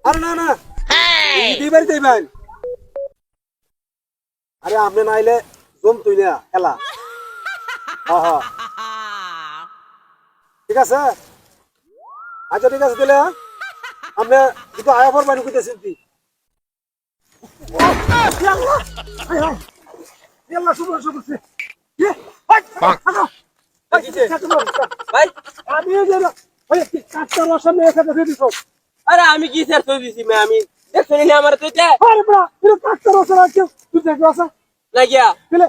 আরে না না দিবাই দিবেন আরে আপনি না আইলে জম তুই না খেলা হ্যাঁ হ্যাঁ ঠিক আছে আচ্ছা ঠিক আছে দিলে আপনি কিন্তু আয়া পর বাড়ি কইতেছেন কি আল্লাহ শুভ শুভ ভাই আমি কাটটা রসা নিয়ে খেতে দিছ আরে আমি কি স্যার তো দিছি মে আমি দেখছেন না আমার তো এটা আরে বড়া তুই কাটটা রসা রাখিও তুই দেখো আসা লাগিয়া দিলে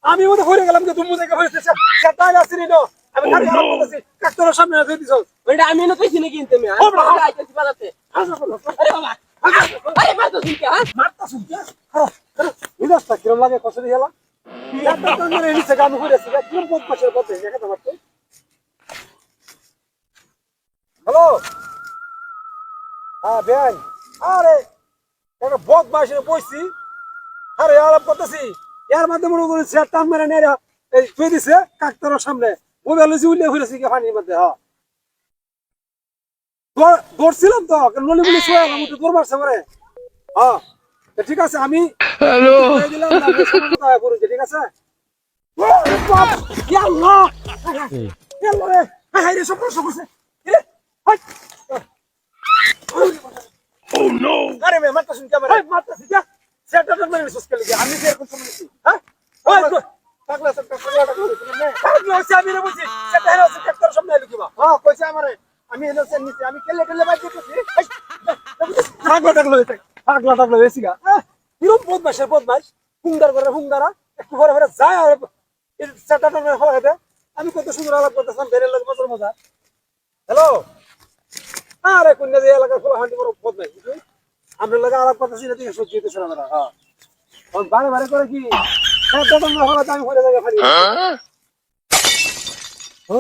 আমি মনে হয়ে গেলাম যে তুমি দেখে হয়েছে সেটা আসেনি না আমি খালি খারাপ করতেছি কাটটা রসা নিয়ে খেতে দিছ ওইটা আমি না কইছি নাকি কিনতে মে আইতেছি বাজাতে আরে বাবা আরে মারতো শুনকে হ্যাঁ মারতা শুনতে বিনাশটা কিরম লাগে কসরি হেলা একটা তো মেরে নিচে গান হইছে কিরম বহুত পাশের পথে দেখা তো মারতে হ্যালো হ্যাঁ ভাই আরে একটা বক মাসে বইছি আরে আলাপ করতেছি এর মধ্যে মনে করি সে টান মেরে নেরা এই থুই দিছে কাকতার সামনে মোবাইল লইছি উল্লে হইছে কি পানির মধ্যে হ্যাঁ দৌড়ছিলাম তো নলি বলি শুয়ে গেলাম তো দৌড় মারছে পরে হ্যাঁ ঠিক আছে আমি হ্যালো দিলাম না সময় করুছে ঠিক আছে আল্লাহ আল্লাহ রে হাই রে সব করছে Oh no! আরে মে মারতা শুন ক্যামেরা মারতা সিটা সেটা তো মেরে সুস্কে লিখে আমি যে এরকম শুনছি হ্যাঁ ওই পাগলা সব পাগলা শুনলে পাগলা সে আমি রে বুঝি সেটা হলো সে কাকতার সামনে লিখিবা হ্যাঁ কইছে আমারে আমি এলো সে নিচে আমি কেলে কেলে বাইতে কইছি পাগলা হইছি গা কিরম বদমাশ হুঙ্গার করে হুঙ্গারা একটু ঘরে ঘরে যায় আর সেটা তো মেরে ফেলা দে আমি কত সুন্দর আলাপ করতেছিলাম বেরের লোক মজার মজা হ্যালো আরে কোন যে এলাকার খোলা হাঁটি বড় পথ নাই আমরা লাগা আলাপ করতেছি না ঠিক আছে সত্যি তো আমরা হ্যাঁ ওই বারে বারে করে কি তোমরা হলো আমি ঘরে জায়গা ফারি ও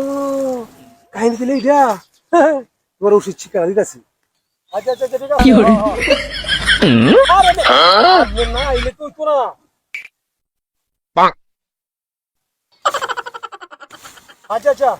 কাহিনী দিলে এটা তোমার উচিত শিক্ষা দিতেছি আচ্ছা আচ্ছা ঠিক আছে আরে না ইলে তুই কোনা আচ্ছা আচ্ছা